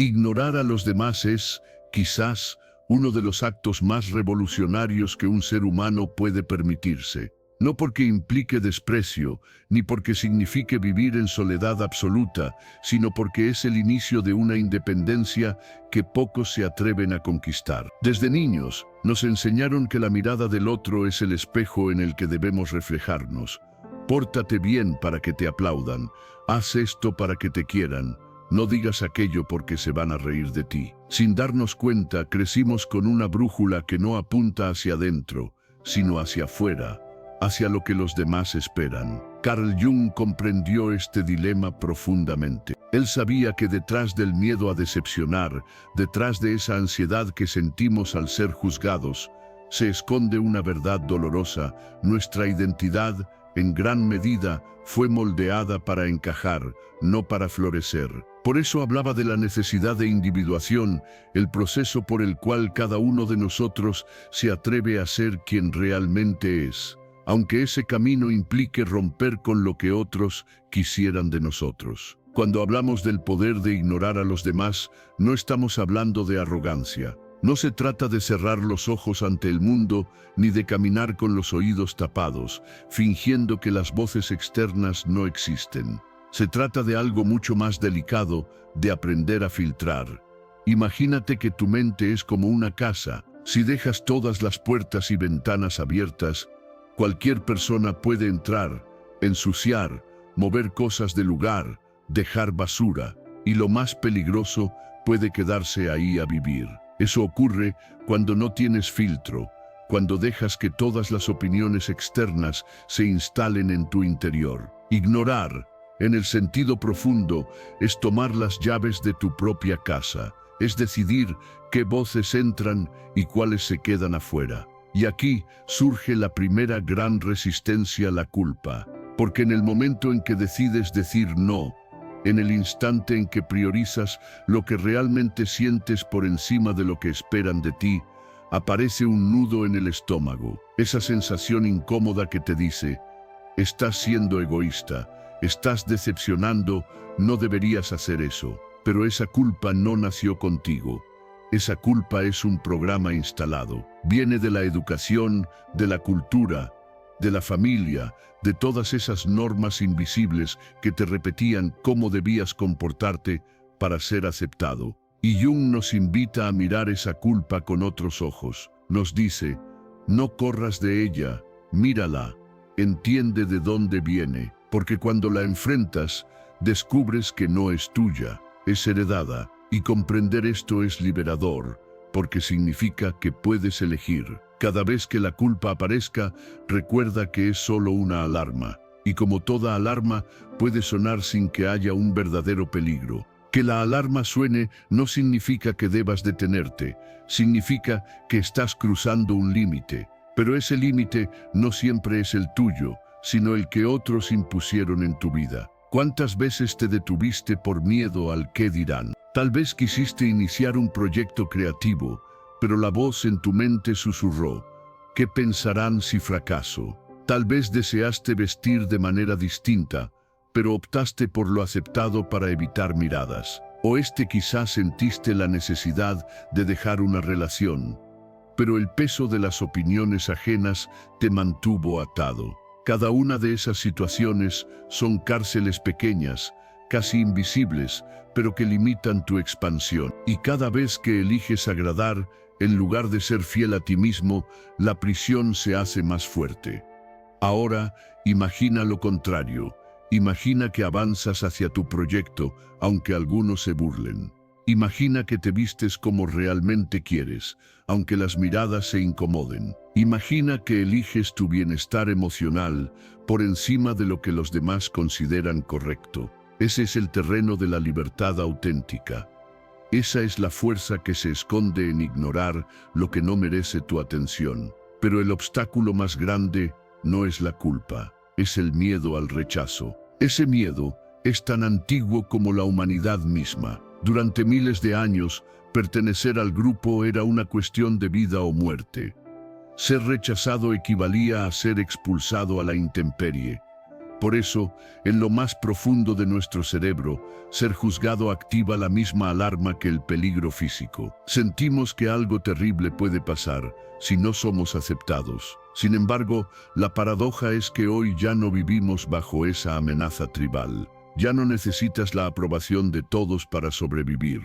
Ignorar a los demás es, quizás, uno de los actos más revolucionarios que un ser humano puede permitirse. No porque implique desprecio, ni porque signifique vivir en soledad absoluta, sino porque es el inicio de una independencia que pocos se atreven a conquistar. Desde niños, nos enseñaron que la mirada del otro es el espejo en el que debemos reflejarnos. Pórtate bien para que te aplaudan, haz esto para que te quieran, no digas aquello porque se van a reír de ti. Sin darnos cuenta, crecimos con una brújula que no apunta hacia adentro, sino hacia afuera, hacia lo que los demás esperan. Carl Jung comprendió este dilema profundamente. Él sabía que detrás del miedo a decepcionar, detrás de esa ansiedad que sentimos al ser juzgados, se esconde una verdad dolorosa. Nuestra identidad, en gran medida, fue moldeada para encajar, no para florecer. Por eso hablaba de la necesidad de individuación, el proceso por el cual cada uno de nosotros se atreve a ser quien realmente es, aunque ese camino implique romper con lo que otros quisieran de nosotros. Cuando hablamos del poder de ignorar a los demás, no estamos hablando de arrogancia. No se trata de cerrar los ojos ante el mundo, ni de caminar con los oídos tapados, fingiendo que las voces externas no existen. Se trata de algo mucho más delicado, de aprender a filtrar. Imagínate que tu mente es como una casa. Si dejas todas las puertas y ventanas abiertas, cualquier persona puede entrar, ensuciar, mover cosas del lugar, dejar basura, y lo más peligroso, puede quedarse ahí a vivir. Eso ocurre cuando no tienes filtro, cuando dejas que todas las opiniones externas se instalen en tu interior. Ignorar, en el sentido profundo, es tomar las llaves de tu propia casa, es decidir qué voces entran y cuáles se quedan afuera. Y aquí surge la primera gran resistencia a la culpa, porque en el momento en que decides decir no, en el instante en que priorizas lo que realmente sientes por encima de lo que esperan de ti, aparece un nudo en el estómago, esa sensación incómoda que te dice, estás siendo egoísta, estás decepcionando, no deberías hacer eso. Pero esa culpa no nació contigo. Esa culpa es un programa instalado. Viene de la educación, de la cultura, de la familia, de todas esas normas invisibles que te repetían cómo debías comportarte para ser aceptado. Y Jung nos invita a mirar esa culpa con otros ojos. Nos dice, no corras de ella, mírala, entiende de dónde viene, porque cuando la enfrentas, descubres que no es tuya, es heredada, y comprender esto es liberador, porque significa que puedes elegir. Cada vez que la culpa aparezca, recuerda que es solo una alarma, y como toda alarma, puede sonar sin que haya un verdadero peligro. Que la alarma suene no significa que debas detenerte, significa que estás cruzando un límite, pero ese límite no siempre es el tuyo, sino el que otros impusieron en tu vida. ¿Cuántas veces te detuviste por miedo al qué dirán? Tal vez quisiste iniciar un proyecto creativo, pero la voz en tu mente susurró, ¿qué pensarán si fracaso? Tal vez deseaste vestir de manera distinta, pero optaste por lo aceptado para evitar miradas. O quizás sentiste la necesidad de dejar una relación, pero el peso de las opiniones ajenas te mantuvo atado. Cada una de esas situaciones son cárceles pequeñas, casi invisibles, pero que limitan tu expansión. Y cada vez que eliges agradar, en lugar de ser fiel a ti mismo, la prisión se hace más fuerte. Ahora, imagina lo contrario. Imagina que avanzas hacia tu proyecto, aunque algunos se burlen. Imagina que te vistes como realmente quieres, aunque las miradas se incomoden. Imagina que eliges tu bienestar emocional por encima de lo que los demás consideran correcto. Ese es el terreno de la libertad auténtica. Esa es la fuerza que se esconde en ignorar lo que no merece tu atención. Pero el obstáculo más grande no es la culpa, es el miedo al rechazo. Ese miedo es tan antiguo como la humanidad misma. Durante miles de años, pertenecer al grupo era una cuestión de vida o muerte. Ser rechazado equivalía a ser expulsado a la intemperie. Por eso, en lo más profundo de nuestro cerebro, ser juzgado activa la misma alarma que el peligro físico. Sentimos que algo terrible puede pasar si no somos aceptados. Sin embargo, la paradoja es que hoy ya no vivimos bajo esa amenaza tribal. Ya no necesitas la aprobación de todos para sobrevivir.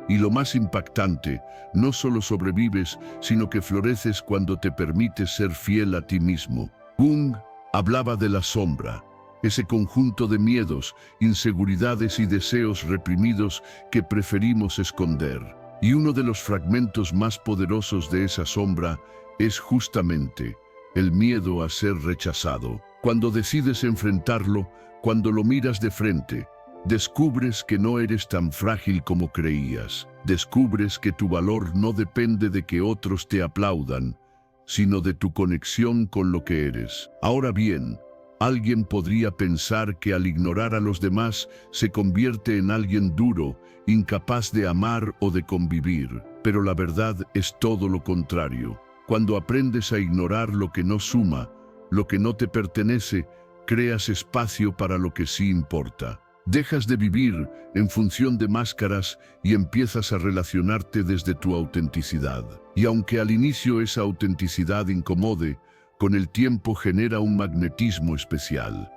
Y lo más impactante, no solo sobrevives, sino que floreces cuando te permites ser fiel a ti mismo. Jung hablaba de la sombra, ese conjunto de miedos, inseguridades y deseos reprimidos que preferimos esconder. Y uno de los fragmentos más poderosos de esa sombra es justamente el miedo a ser rechazado. Cuando decides enfrentarlo, cuando lo miras de frente, descubres que no eres tan frágil como creías. Descubres que tu valor no depende de que otros te aplaudan, sino de tu conexión con lo que eres. Ahora bien, alguien podría pensar que al ignorar a los demás se convierte en alguien duro, incapaz de amar o de convivir. Pero la verdad es todo lo contrario. Cuando aprendes a ignorar lo que no suma, lo que no te pertenece, creas espacio para lo que sí importa. Dejas de vivir en función de máscaras y empiezas a relacionarte desde tu autenticidad. Y aunque al inicio esa autenticidad incomode, con el tiempo genera un magnetismo especial.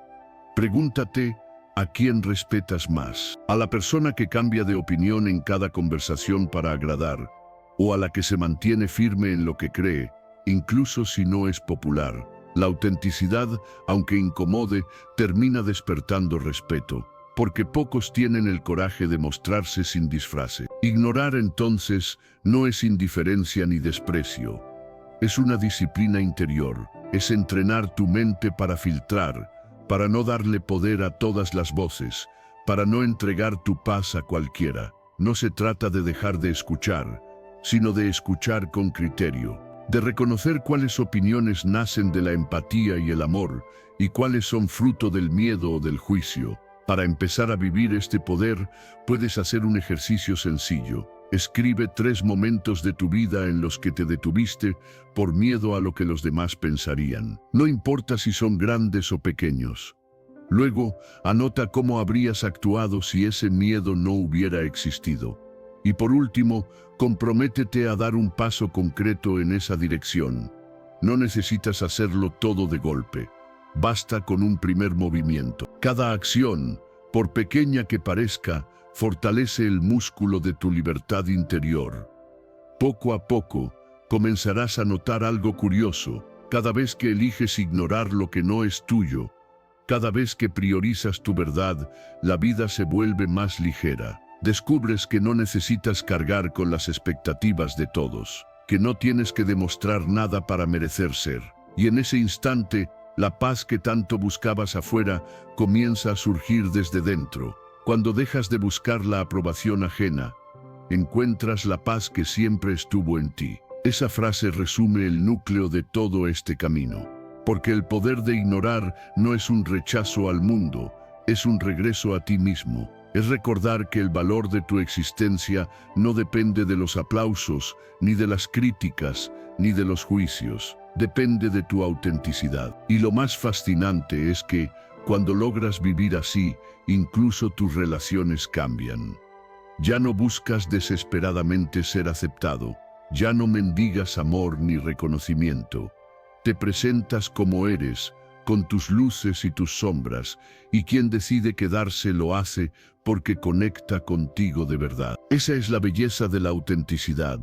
Pregúntate, ¿a quién respetas más? ¿A la persona que cambia de opinión en cada conversación para agradar? ¿O a la que se mantiene firme en lo que cree, incluso si no es popular? La autenticidad, aunque incomode, termina despertando respeto, porque pocos tienen el coraje de mostrarse sin disfrace. Ignorar entonces no es indiferencia ni desprecio. Es una disciplina interior, es entrenar tu mente para filtrar, para no darle poder a todas las voces, para no entregar tu paz a cualquiera. No se trata de dejar de escuchar, sino de escuchar con criterio, de reconocer cuáles opiniones nacen de la empatía y el amor, y cuáles son fruto del miedo o del juicio. Para empezar a vivir este poder, puedes hacer un ejercicio sencillo. Escribe 3 momentos de tu vida en los que te detuviste por miedo a lo que los demás pensarían. No importa si son grandes o pequeños. Luego, anota cómo habrías actuado si ese miedo no hubiera existido. Y por último, comprométete a dar un paso concreto en esa dirección. No necesitas hacerlo todo de golpe. Basta con un primer movimiento. Cada acción, por pequeña que parezca, fortalece el músculo de tu libertad interior. Poco a poco, comenzarás a notar algo curioso. Cada vez que eliges ignorar lo que no es tuyo, cada vez que priorizas tu verdad, la vida se vuelve más ligera. Descubres que no necesitas cargar con las expectativas de todos, que no tienes que demostrar nada para merecer ser. Y en ese instante, la paz que tanto buscabas afuera comienza a surgir desde dentro. Cuando dejas de buscar la aprobación ajena, encuentras la paz que siempre estuvo en ti. Esa frase resume el núcleo de todo este camino. Porque el poder de ignorar no es un rechazo al mundo, es un regreso a ti mismo. Es recordar que el valor de tu existencia no depende de los aplausos, ni de las críticas, ni de los juicios. Depende de tu autenticidad. Y lo más fascinante es que, cuando logras vivir así, incluso tus relaciones cambian. Ya no buscas desesperadamente ser aceptado. Ya no mendigas amor ni reconocimiento. Te presentas como eres, con tus luces y tus sombras, y quien decide quedarse lo hace porque conecta contigo de verdad. Esa es la belleza de la autenticidad.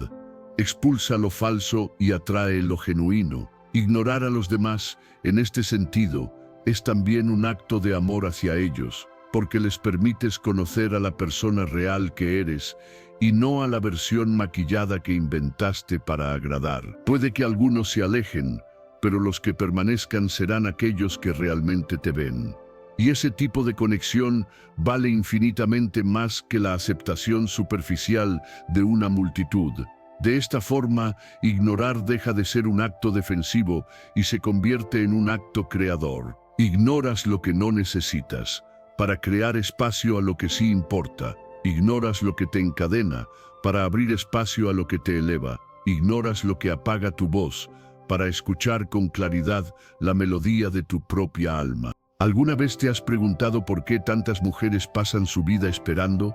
Expulsa lo falso y atrae lo genuino. Ignorar a los demás, en este sentido, es también un acto de amor hacia ellos, porque les permites conocer a la persona real que eres y no a la versión maquillada que inventaste para agradar. Puede que algunos se alejen, pero los que permanezcan serán aquellos que realmente te ven. Y ese tipo de conexión vale infinitamente más que la aceptación superficial de una multitud. De esta forma, ignorar deja de ser un acto defensivo y se convierte en un acto creador. Ignoras lo que no necesitas para crear espacio a lo que sí importa. Ignoras lo que te encadena para abrir espacio a lo que te eleva. Ignoras lo que apaga tu voz para escuchar con claridad la melodía de tu propia alma. ¿Alguna vez te has preguntado por qué tantas mujeres pasan su vida esperando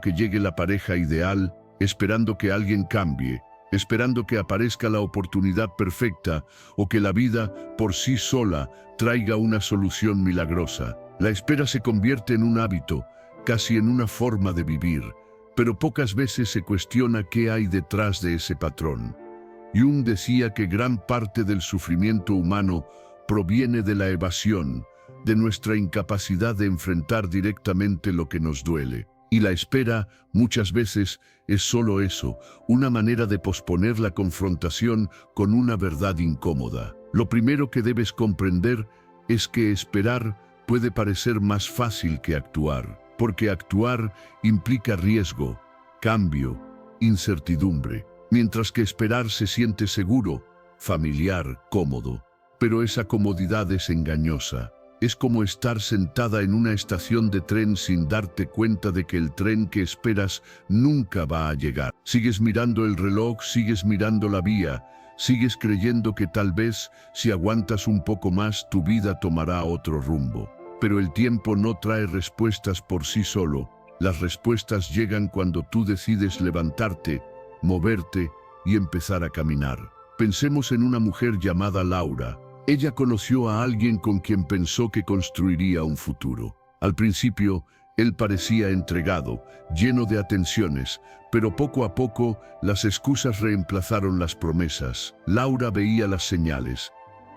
que llegue la pareja ideal, esperando que alguien cambie, esperando que aparezca la oportunidad perfecta o que la vida por sí sola traiga una solución milagrosa? La espera se convierte en un hábito, casi en una forma de vivir, pero pocas veces se cuestiona qué hay detrás de ese patrón. Jung decía que gran parte del sufrimiento humano proviene de la evasión, de nuestra incapacidad de enfrentar directamente lo que nos duele. Y la espera, muchas veces, es solo eso, una manera de posponer la confrontación con una verdad incómoda. Lo primero que debes comprender es que esperar puede parecer más fácil que actuar, porque actuar implica riesgo, cambio, incertidumbre, mientras que esperar se siente seguro, familiar, cómodo. Pero esa comodidad es engañosa. Es como estar sentada en una estación de tren sin darte cuenta de que el tren que esperas nunca va a llegar. Sigues mirando el reloj, sigues mirando la vía, sigues creyendo que tal vez, si aguantas un poco más, tu vida tomará otro rumbo. Pero el tiempo no trae respuestas por sí solo. Las respuestas llegan cuando tú decides levantarte, moverte y empezar a caminar. Pensemos en una mujer llamada Laura. Ella conoció a alguien con quien pensó que construiría un futuro. Al principio, él parecía entregado, lleno de atenciones, pero poco a poco las excusas reemplazaron las promesas. Laura veía las señales,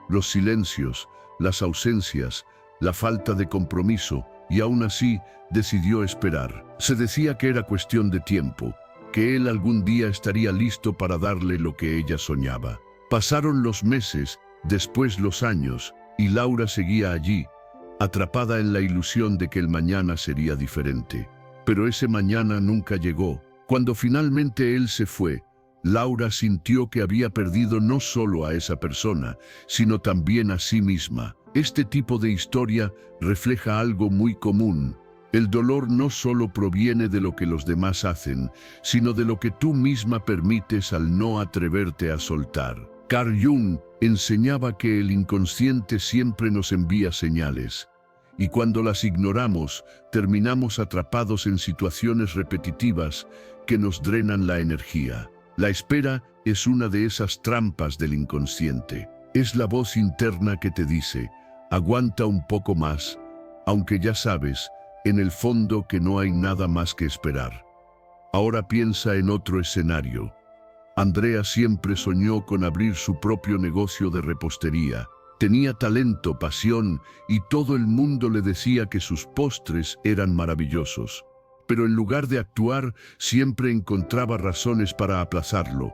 los silencios, las ausencias, la falta de compromiso, y aún así decidió esperar. Se decía que era cuestión de tiempo, que él algún día estaría listo para darle lo que ella soñaba. Pasaron los meses, después los años, y Laura seguía allí, atrapada en la ilusión de que el mañana sería diferente. Pero ese mañana nunca llegó. Cuando finalmente él se fue, Laura sintió que había perdido no solo a esa persona, sino también a sí misma. Este tipo de historia refleja algo muy común. El dolor no solo proviene de lo que los demás hacen, sino de lo que tú misma permites al no atreverte a soltar. Carl Jung enseñaba que el inconsciente siempre nos envía señales, y cuando las ignoramos, terminamos atrapados en situaciones repetitivas que nos drenan la energía. La espera es una de esas trampas del inconsciente. Es la voz interna que te dice, aguanta un poco más, aunque ya sabes, en el fondo, que no hay nada más que esperar. Ahora piensa en otro escenario. Andrea siempre soñó con abrir su propio negocio de repostería. Tenía talento, pasión, y todo el mundo le decía que sus postres eran maravillosos. Pero en lugar de actuar, siempre encontraba razones para aplazarlo.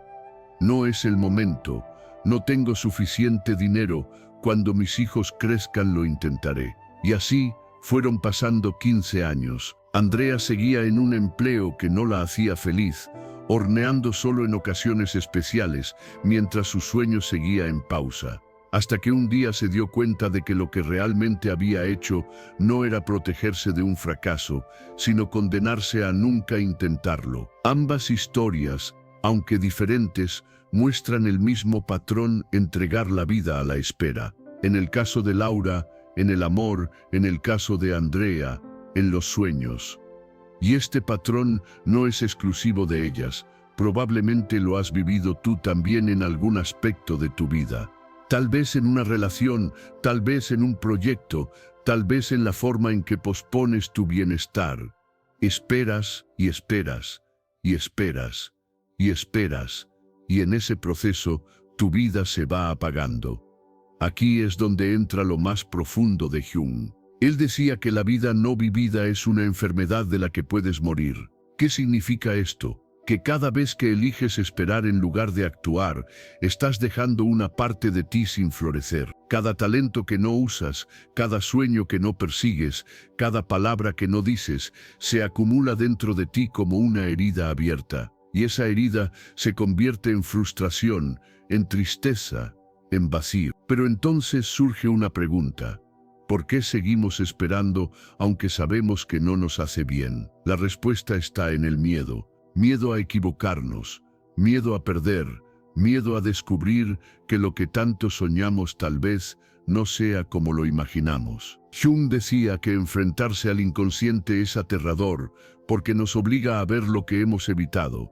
No es el momento, no tengo suficiente dinero, cuando mis hijos crezcan lo intentaré. Y así fueron pasando 15 años. Andrea seguía en un empleo que no la hacía feliz, horneando solo en ocasiones especiales, mientras su sueño seguía en pausa. Hasta que un día se dio cuenta de que lo que realmente había hecho no era protegerse de un fracaso, sino condenarse a nunca intentarlo. Ambas historias, aunque diferentes, muestran el mismo patrón: entregar la vida a la espera. En el caso de Laura, en el amor; en el caso de Andrea, en los sueños. Y este patrón no es exclusivo de ellas. Probablemente lo has vivido tú también en algún aspecto de tu vida. Tal vez en una relación, tal vez en un proyecto, tal vez en la forma en que pospones tu bienestar. Esperas y esperas, y esperas, y esperas, y en ese proceso tu vida se va apagando. Aquí es donde entra lo más profundo de Jung. Él decía que la vida no vivida es una enfermedad de la que puedes morir. ¿Qué significa esto? Que cada vez que eliges esperar en lugar de actuar, estás dejando una parte de ti sin florecer. Cada talento que no usas, cada sueño que no persigues, cada palabra que no dices, se acumula dentro de ti como una herida abierta. Y esa herida se convierte en frustración, en tristeza, en vacío. Pero entonces surge una pregunta. ¿Por qué seguimos esperando aunque sabemos que no nos hace bien? La respuesta está en el miedo. Miedo a equivocarnos, miedo a perder, miedo a descubrir que lo que tanto soñamos tal vez no sea como lo imaginamos. Jung decía que enfrentarse al inconsciente es aterrador porque nos obliga a ver lo que hemos evitado.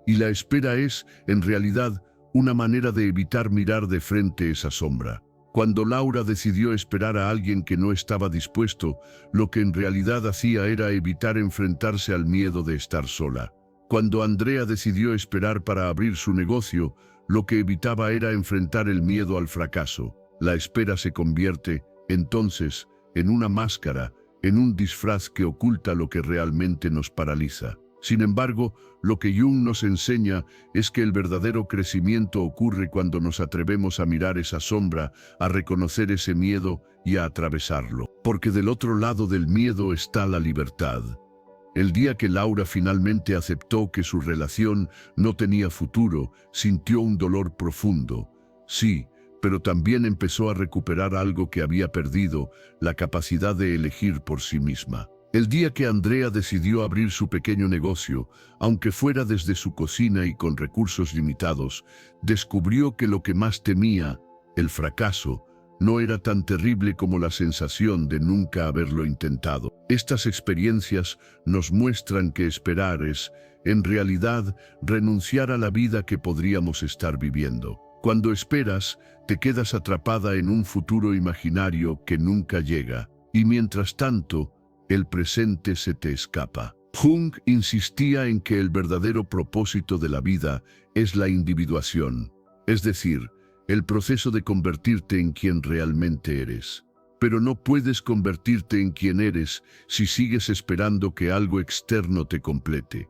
Y la espera es, en realidad, una manera de evitar mirar de frente esa sombra. Cuando Laura decidió esperar a alguien que no estaba dispuesto, lo que en realidad hacía era evitar enfrentarse al miedo de estar sola. Cuando Andrea decidió esperar para abrir su negocio, lo que evitaba era enfrentar el miedo al fracaso. La espera se convierte, entonces, en una máscara, en un disfraz que oculta lo que realmente nos paraliza. Sin embargo, lo que Jung nos enseña es que el verdadero crecimiento ocurre cuando nos atrevemos a mirar esa sombra, a reconocer ese miedo y a atravesarlo. Porque del otro lado del miedo está la libertad. El día que Laura finalmente aceptó que su relación no tenía futuro, sintió un dolor profundo. Sí, pero también empezó a recuperar algo que había perdido, la capacidad de elegir por sí misma. El día que Andrea decidió abrir su pequeño negocio, aunque fuera desde su cocina y con recursos limitados, descubrió que lo que más temía, el fracaso, no era tan terrible como la sensación de nunca haberlo intentado. Estas experiencias nos muestran que esperar es, en realidad, renunciar a la vida que podríamos estar viviendo. Cuando esperas, te quedas atrapada en un futuro imaginario que nunca llega, y mientras tanto, el presente se te escapa. Jung insistía en que el verdadero propósito de la vida es la individuación, es decir, el proceso de convertirte en quien realmente eres. Pero no puedes convertirte en quien eres si sigues esperando que algo externo te complete.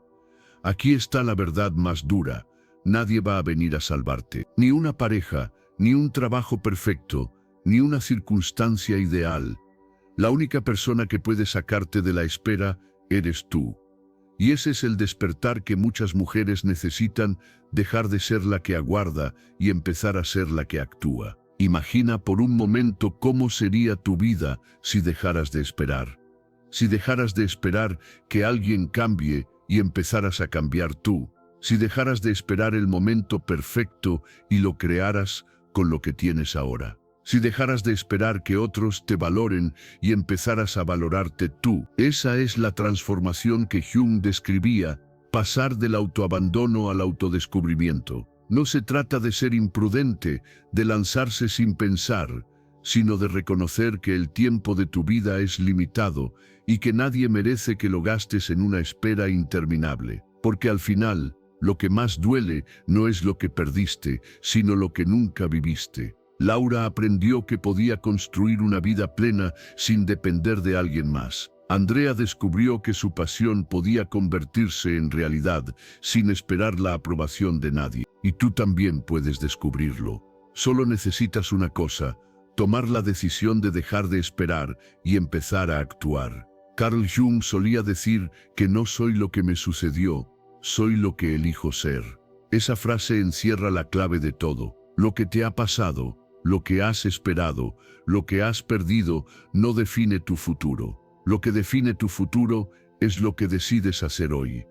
Aquí está la verdad más dura. Nadie va a venir a salvarte. Ni una pareja, ni un trabajo perfecto, ni una circunstancia ideal. La única persona que puede sacarte de la espera eres tú. Y ese es el despertar que muchas mujeres necesitan, dejar de ser la que aguarda y empezar a ser la que actúa. Imagina por un momento cómo sería tu vida si dejaras de esperar. Si dejaras de esperar que alguien cambie y empezaras a cambiar tú. Si dejaras de esperar el momento perfecto y lo crearas con lo que tienes ahora. Si dejaras de esperar que otros te valoren y empezaras a valorarte tú. Esa es la transformación que Jung describía, pasar del autoabandono al autodescubrimiento. No se trata de ser imprudente, de lanzarse sin pensar, sino de reconocer que el tiempo de tu vida es limitado y que nadie merece que lo gastes en una espera interminable. Porque al final, lo que más duele no es lo que perdiste, sino lo que nunca viviste. Laura aprendió que podía construir una vida plena sin depender de alguien más. Andrea descubrió que su pasión podía convertirse en realidad sin esperar la aprobación de nadie. Y tú también puedes descubrirlo. Solo necesitas una cosa, tomar la decisión de dejar de esperar y empezar a actuar. Carl Jung solía decir que no soy lo que me sucedió, soy lo que elijo ser. Esa frase encierra la clave de todo. Lo que te ha pasado, lo que has esperado, lo que has perdido, no define tu futuro. Lo que define tu futuro es lo que decides hacer hoy.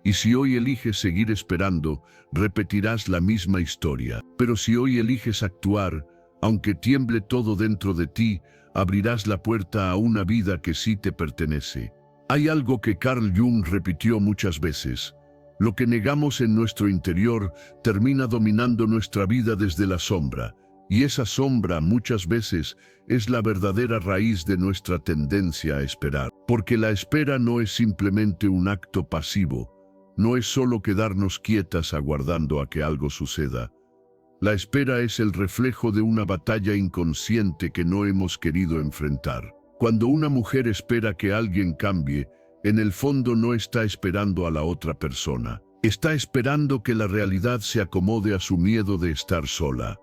Y si hoy eliges seguir esperando, repetirás la misma historia. Pero si hoy eliges actuar, aunque tiemble todo dentro de ti, abrirás la puerta a una vida que sí te pertenece. Hay algo que Carl Jung repitió muchas veces. Lo que negamos en nuestro interior termina dominando nuestra vida desde la sombra. Y esa sombra muchas veces es la verdadera raíz de nuestra tendencia a esperar. Porque la espera no es simplemente un acto pasivo, no es solo quedarnos quietas aguardando a que algo suceda. La espera es el reflejo de una batalla inconsciente que no hemos querido enfrentar. Cuando una mujer espera que alguien cambie, en el fondo no está esperando a la otra persona. Está esperando que la realidad se acomode a su miedo de estar sola.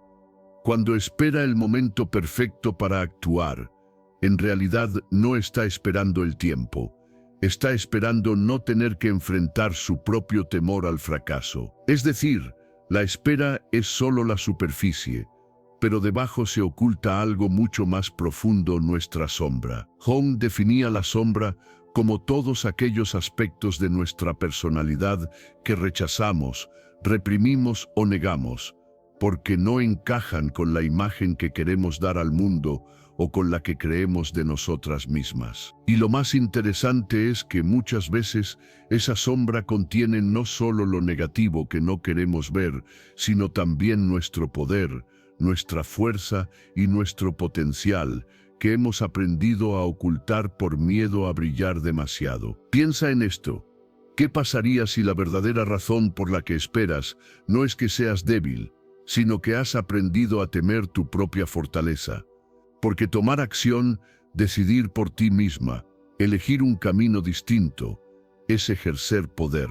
Cuando espera el momento perfecto para actuar, en realidad no está esperando el tiempo. Está esperando no tener que enfrentar su propio temor al fracaso. Es decir, la espera es solo la superficie, pero debajo se oculta algo mucho más profundo, nuestra sombra. Jung definía la sombra como todos aquellos aspectos de nuestra personalidad que rechazamos, reprimimos o negamos, porque no encajan con la imagen que queremos dar al mundo o con la que creemos de nosotras mismas. Y lo más interesante es que muchas veces esa sombra contiene no solo lo negativo que no queremos ver, sino también nuestro poder, nuestra fuerza y nuestro potencial, que hemos aprendido a ocultar por miedo a brillar demasiado. Piensa en esto. ¿Qué pasaría si la verdadera razón por la que esperas no es que seas débil, sino que has aprendido a temer tu propia fortaleza? Porque tomar acción, decidir por ti misma, elegir un camino distinto, es ejercer poder.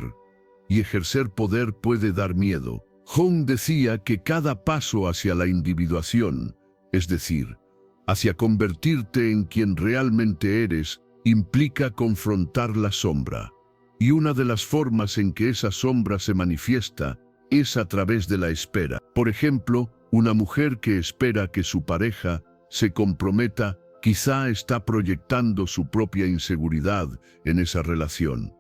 Y ejercer poder puede dar miedo. Jung decía que cada paso hacia la individuación, es decir, hacia convertirte en quien realmente eres, implica confrontar la sombra. Y una de las formas en que esa sombra se manifiesta es a través de la espera. Por ejemplo, una mujer que espera que su pareja se comprometa, quizá está proyectando su propia inseguridad en esa relación.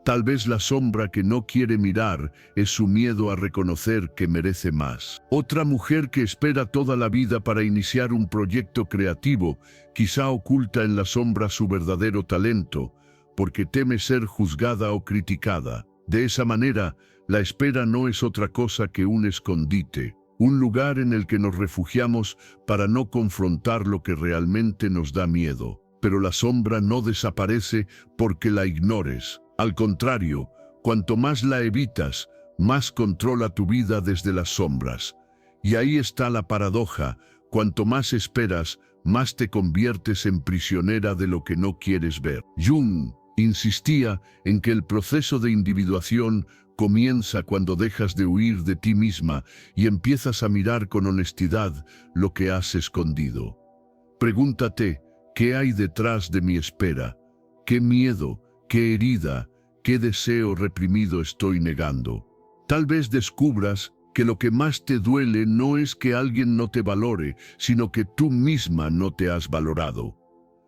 Tal vez la sombra que no quiere mirar es su miedo a reconocer que merece más. Otra mujer que espera toda la vida para iniciar un proyecto creativo, quizá oculta en la sombra su verdadero talento, porque teme ser juzgada o criticada. De esa manera, la espera no es otra cosa que un escondite, un lugar en el que nos refugiamos para no confrontar lo que realmente nos da miedo. Pero la sombra no desaparece porque la ignores. Al contrario, cuanto más la evitas, más controla tu vida desde las sombras. Y ahí está la paradoja: cuanto más esperas, más te conviertes en prisionera de lo que no quieres ver. Jung insistía en que el proceso de individuación comienza cuando dejas de huir de ti misma y empiezas a mirar con honestidad lo que has escondido. Pregúntate, ¿qué hay detrás de mi espera? ¿Qué miedo, qué herida, qué deseo reprimido estoy negando? Tal vez descubras que lo que más te duele no es que alguien no te valore, sino que tú misma no te has valorado.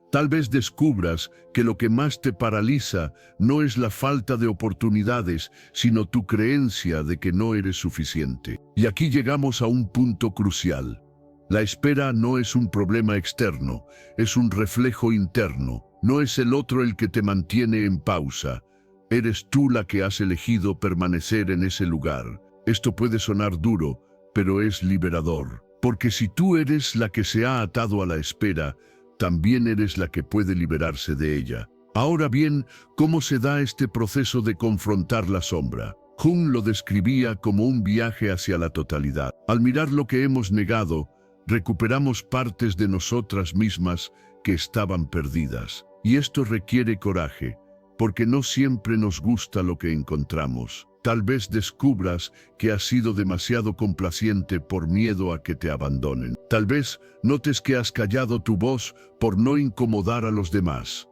Tal vez descubras que lo que más te paraliza no es la falta de oportunidades, sino tu creencia de que no eres suficiente. Y aquí llegamos a un punto crucial. La espera no es un problema externo, es un reflejo interno. No es el otro el que te mantiene en pausa. Eres tú la que has elegido permanecer en ese lugar. Esto puede sonar duro, pero es liberador. Porque si tú eres la que se ha atado a la espera, también eres la que puede liberarse de ella. Ahora bien, ¿cómo se da este proceso de confrontar la sombra? Jung lo describía como un viaje hacia la totalidad. Al mirar lo que hemos negado, recuperamos partes de nosotras mismas que estaban perdidas. Y esto requiere coraje, porque no siempre nos gusta lo que encontramos. Tal vez descubras que has sido demasiado complaciente por miedo a que te abandonen. Tal vez notes que has callado tu voz por no incomodar a los demás.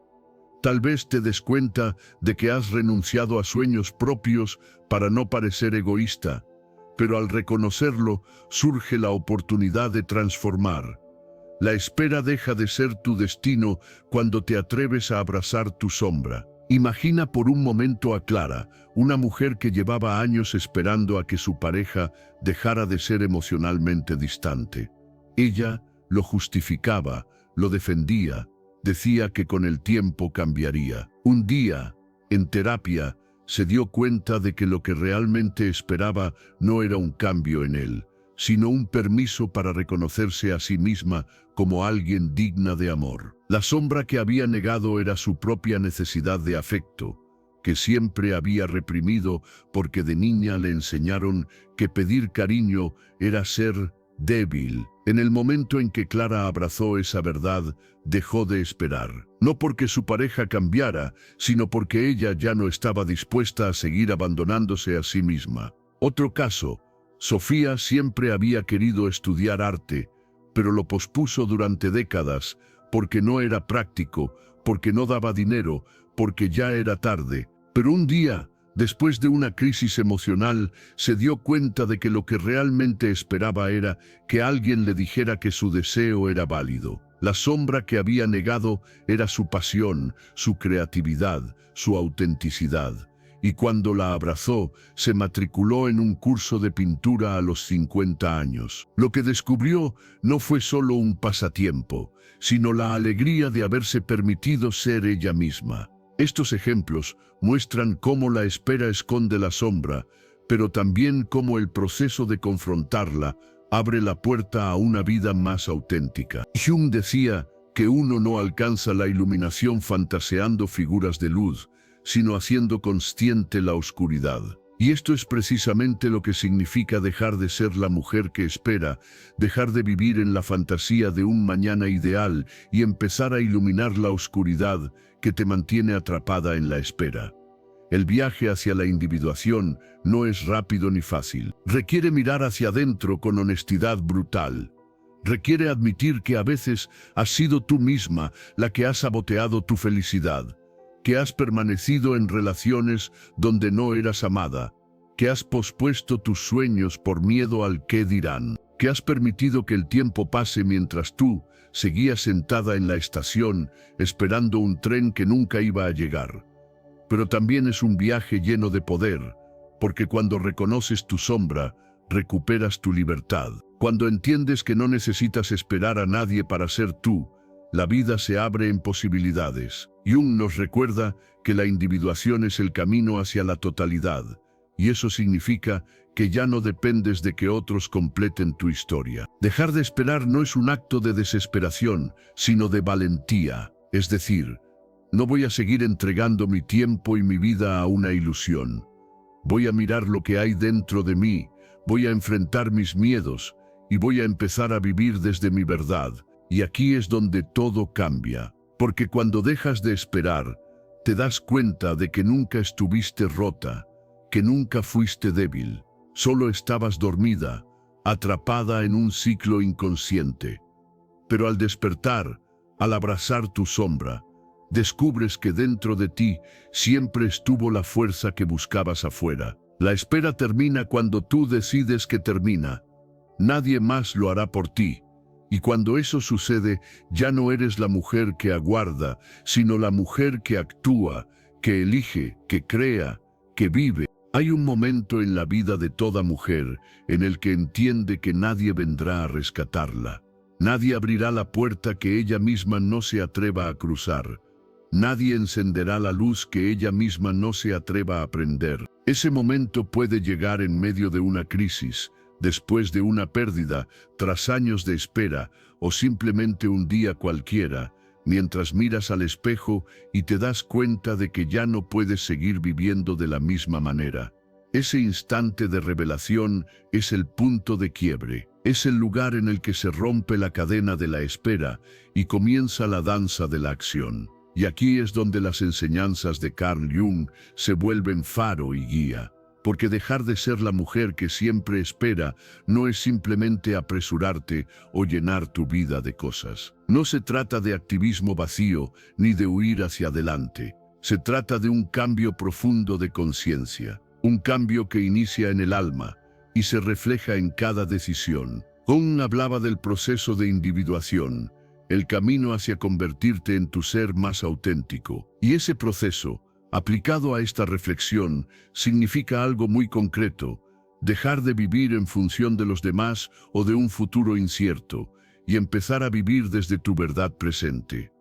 Tal vez te des cuenta de que has renunciado a sueños propios para no parecer egoísta, pero al reconocerlo surge la oportunidad de transformar. La espera deja de ser tu destino cuando te atreves a abrazar tu sombra. Imagina por un momento a Clara, una mujer que llevaba años esperando a que su pareja dejara de ser emocionalmente distante. Ella lo justificaba, lo defendía, decía que con el tiempo cambiaría. Un día, en terapia, se dio cuenta de que lo que realmente esperaba no era un cambio en él, sino un permiso para reconocerse a sí misma como alguien digna de amor. La sombra que había negado era su propia necesidad de afecto, que siempre había reprimido porque de niña le enseñaron que pedir cariño era ser débil. En el momento en que Clara abrazó esa verdad, dejó de esperar. No porque su pareja cambiara, sino porque ella ya no estaba dispuesta a seguir abandonándose a sí misma. Otro caso: Sofía siempre había querido estudiar arte, pero lo pospuso durante décadas porque no era práctico, porque no daba dinero, porque ya era tarde. Pero un día, después de una crisis emocional, se dio cuenta de que lo que realmente esperaba era que alguien le dijera que su deseo era válido. La sombra que había negado era su pasión, su creatividad, su autenticidad. y cuando la abrazó, se matriculó en un curso de pintura a los 50 años. Lo que descubrió no fue solo un pasatiempo, sino la alegría de haberse permitido ser ella misma. Estos ejemplos muestran cómo la espera esconde la sombra, pero también cómo el proceso de confrontarla abre la puerta a una vida más auténtica. Jung decía que uno no alcanza la iluminación fantaseando figuras de luz, sino haciendo consciente la oscuridad. Y esto es precisamente lo que significa dejar de ser la mujer que espera, dejar de vivir en la fantasía de un mañana ideal y empezar a iluminar la oscuridad que te mantiene atrapada en la espera. El viaje hacia la individuación no es rápido ni fácil. Requiere mirar hacia adentro con honestidad brutal. Requiere admitir que a veces has sido tú misma la que ha saboteado tu felicidad, que has permanecido en relaciones donde no eras amada, que has pospuesto tus sueños por miedo al qué dirán, que has permitido que el tiempo pase mientras tú seguías sentada en la estación esperando un tren que nunca iba a llegar. Pero también es un viaje lleno de poder, porque cuando reconoces tu sombra, recuperas tu libertad. Cuando entiendes que no necesitas esperar a nadie para ser tú, la vida se abre en posibilidades. Jung nos recuerda que la individuación es el camino hacia la totalidad, y eso significa que ya no dependes de que otros completen tu historia. Dejar de esperar no es un acto de desesperación, sino de valentía. Es decir, no voy a seguir entregando mi tiempo y mi vida a una ilusión. Voy a mirar lo que hay dentro de mí, voy a enfrentar mis miedos y voy a empezar a vivir desde mi verdad. Y aquí es donde todo cambia, porque cuando dejas de esperar, te das cuenta de que nunca estuviste rota, que nunca fuiste débil, solo estabas dormida, atrapada en un ciclo inconsciente. Pero al despertar, al abrazar tu sombra, descubres que dentro de ti siempre estuvo la fuerza que buscabas afuera. La espera termina cuando tú decides que termina. Nadie más lo hará por ti. Y cuando eso sucede, ya no eres la mujer que aguarda, sino la mujer que actúa, que elige, que crea, que vive. Hay un momento en la vida de toda mujer en el que entiende que nadie vendrá a rescatarla. Nadie abrirá la puerta que ella misma no se atreva a cruzar. Nadie encenderá la luz que ella misma no se atreva a prender. Ese momento puede llegar en medio de una crisis, después de una pérdida, tras años de espera, o simplemente un día cualquiera, mientras miras al espejo y te das cuenta de que ya no puedes seguir viviendo de la misma manera. Ese instante de revelación es el punto de quiebre. Es el lugar en el que se rompe la cadena de la espera y comienza la danza de la acción. Y aquí es donde las enseñanzas de Carl Jung se vuelven faro y guía. Porque dejar de ser la mujer que siempre espera no es simplemente apresurarte o llenar tu vida de cosas. No se trata de activismo vacío ni de huir hacia adelante. Se trata de un cambio profundo de conciencia. Un cambio que inicia en el alma y se refleja en cada decisión. Jung hablaba del proceso de individuación, el camino hacia convertirte en tu ser más auténtico. Y ese proceso, aplicado a esta reflexión, significa algo muy concreto: dejar de vivir en función de los demás o de un futuro incierto, y empezar a vivir desde tu verdad presente.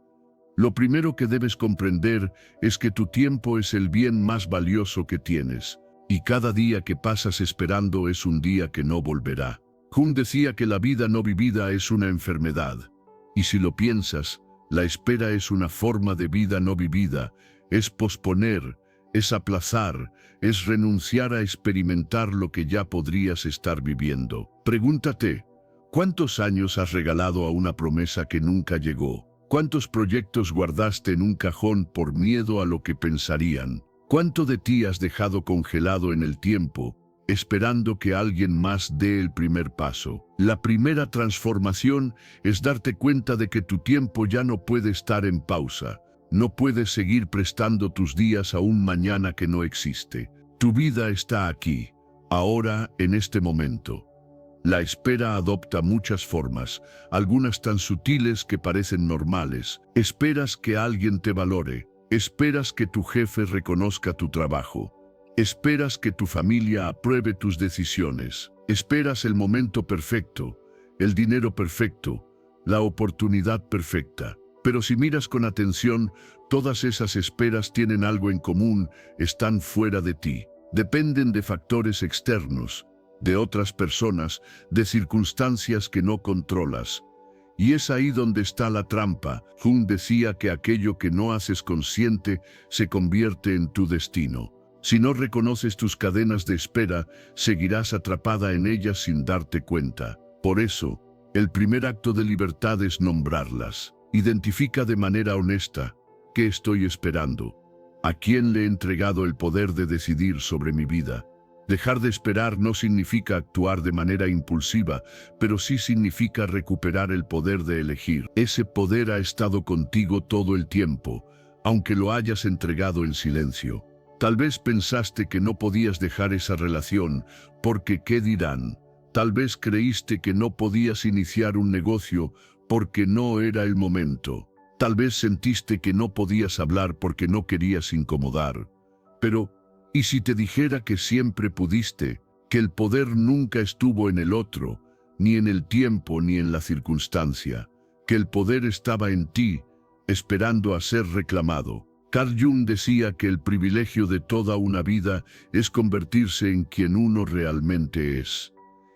Lo primero que debes comprender es que tu tiempo es el bien más valioso que tienes, y cada día que pasas esperando es un día que no volverá. Jung decía que la vida no vivida es una enfermedad, y si lo piensas, la espera es una forma de vida no vivida. Es posponer, es aplazar, es renunciar a experimentar lo que ya podrías estar viviendo. Pregúntate, ¿cuántos años has regalado a una promesa que nunca llegó? ¿Cuántos proyectos guardaste en un cajón por miedo a lo que pensarían? ¿Cuánto de ti has dejado congelado en el tiempo, esperando que alguien más dé el primer paso? La primera transformación es darte cuenta de que tu tiempo ya no puede estar en pausa. No puedes seguir prestando tus días a un mañana que no existe. Tu vida está aquí, ahora, en este momento. La espera adopta muchas formas, algunas tan sutiles que parecen normales. Esperas que alguien te valore. Esperas que tu jefe reconozca tu trabajo. Esperas que tu familia apruebe tus decisiones. Esperas el momento perfecto, el dinero perfecto, la oportunidad perfecta. Pero si miras con atención, todas esas esperas tienen algo en común, están fuera de ti. Dependen de factores externos, de otras personas, de circunstancias que no controlas. Y es ahí donde está la trampa. Jung decía que aquello que no haces consciente se convierte en tu destino. Si no reconoces tus cadenas de espera, seguirás atrapada en ellas sin darte cuenta. Por eso, el primer acto de libertad es nombrarlas. Identifica de manera honesta qué estoy esperando, a quién le he entregado el poder de decidir sobre mi vida. Dejar de esperar no significa actuar de manera impulsiva, pero sí significa recuperar el poder de elegir. Ese poder ha estado contigo todo el tiempo, aunque lo hayas entregado en silencio. Tal vez pensaste que no podías dejar esa relación, porque ¿qué dirán? Tal vez creíste que no podías iniciar un negocio porque no era el momento. Tal vez sentiste que no podías hablar porque no querías incomodar. Pero, ¿y si te dijera que siempre pudiste, que el poder nunca estuvo en el otro, ni en el tiempo ni en la circunstancia, que el poder estaba en ti, esperando a ser reclamado? Carl Jung decía que el privilegio de toda una vida es convertirse en quien uno realmente es.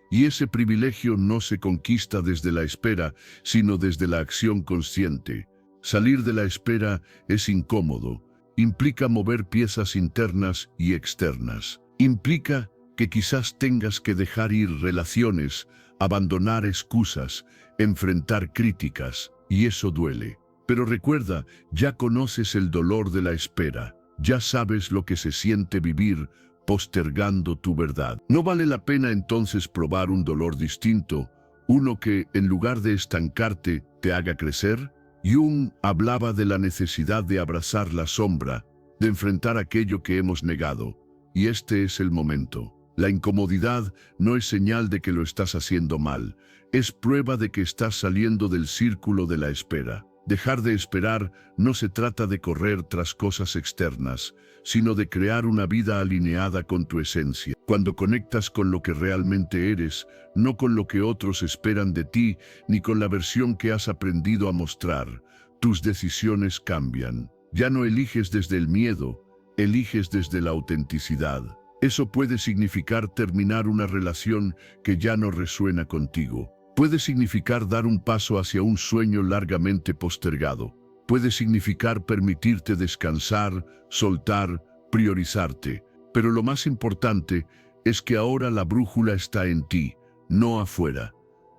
Y ese privilegio no se conquista desde la espera, sino desde la acción consciente. Salir de la espera es incómodo. Implica mover piezas internas y externas. Implica que quizás tengas que dejar ir relaciones, abandonar excusas, enfrentar críticas, y eso duele. Pero recuerda, ya conoces el dolor de la espera. Ya sabes lo que se siente vivir postergando tu verdad. ¿No vale la pena entonces probar un dolor distinto, uno que, en lugar de estancarte, te haga crecer? Jung hablaba de la necesidad de abrazar la sombra, de enfrentar aquello que hemos negado, y este es el momento. La incomodidad no es señal de que lo estás haciendo mal, es prueba de que estás saliendo del círculo de la espera. Dejar de esperar no se trata de correr tras cosas externas, sino de crear una vida alineada con tu esencia. Cuando conectas con lo que realmente eres, no con lo que otros esperan de ti, ni con la versión que has aprendido a mostrar, tus decisiones cambian. Ya no eliges desde el miedo, eliges desde la autenticidad. Eso puede significar terminar una relación que ya no resuena contigo. Puede significar dar un paso hacia un sueño largamente postergado. Puede significar permitirte descansar, soltar, priorizarte. Pero lo más importante es que ahora la brújula está en ti, no afuera.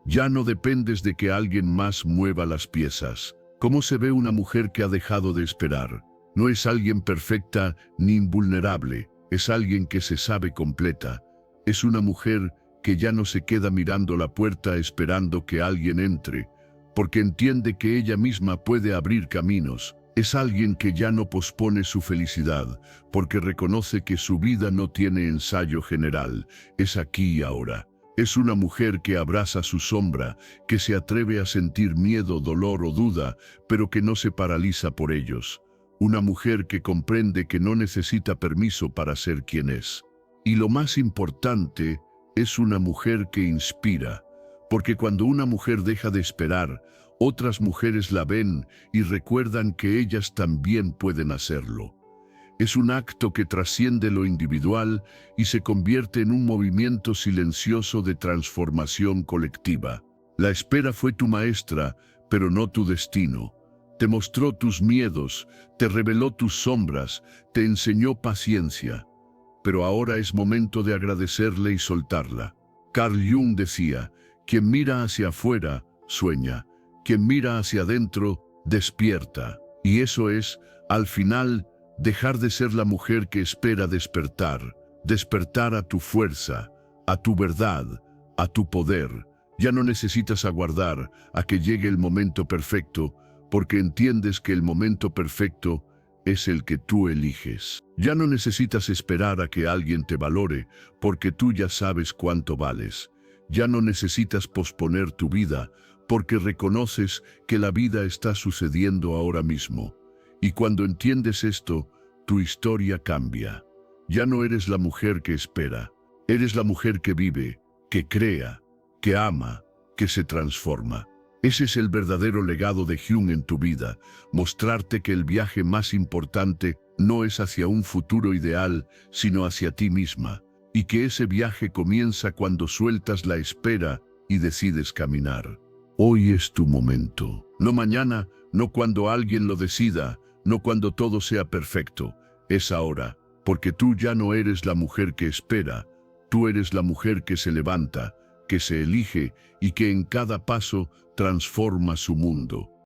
Ya no dependes de que alguien más mueva las piezas. ¿Cómo se ve una mujer que ha dejado de esperar? No es alguien perfecta ni invulnerable, es alguien que se sabe completa. Es una mujer que ya no se queda mirando la puerta esperando que alguien entre, porque entiende que ella misma puede abrir caminos. Es alguien que ya no pospone su felicidad, porque reconoce que su vida no tiene ensayo general, es aquí y ahora. Es una mujer que abraza su sombra, que se atreve a sentir miedo, dolor o duda, pero que no se paraliza por ellos. Una mujer que comprende que no necesita permiso para ser quien es. Y lo más importante, es una mujer que inspira, porque cuando una mujer deja de esperar, otras mujeres la ven y recuerdan que ellas también pueden hacerlo. Es un acto que trasciende lo individual y se convierte en un movimiento silencioso de transformación colectiva. La espera fue tu maestra, pero no tu destino. Te mostró tus miedos, te reveló tus sombras, te enseñó paciencia. Pero ahora es momento de agradecerle y soltarla. Carl Jung decía, quien mira hacia afuera, sueña. Quien mira hacia adentro, despierta. Y eso es, al final, dejar de ser la mujer que espera despertar. Despertar a tu fuerza, a tu verdad, a tu poder. Ya no necesitas aguardar a que llegue el momento perfecto, porque entiendes que el momento perfecto es el que tú eliges. Ya no necesitas esperar a que alguien te valore, porque tú ya sabes cuánto vales. Ya no necesitas posponer tu vida, porque reconoces que la vida está sucediendo ahora mismo. Y cuando entiendes esto, tu historia cambia. Ya no eres la mujer que espera. Eres la mujer que vive, que crea, que ama, que se transforma. Ese es el verdadero legado de Jung en tu vida, mostrarte que el viaje más importante no es hacia un futuro ideal, sino hacia ti misma, y que ese viaje comienza cuando sueltas la espera y decides caminar. Hoy es tu momento, no mañana, no cuando alguien lo decida, no cuando todo sea perfecto, es ahora, porque tú ya no eres la mujer que espera, tú eres la mujer que se levanta, que se elige y que en cada paso transforma su mundo.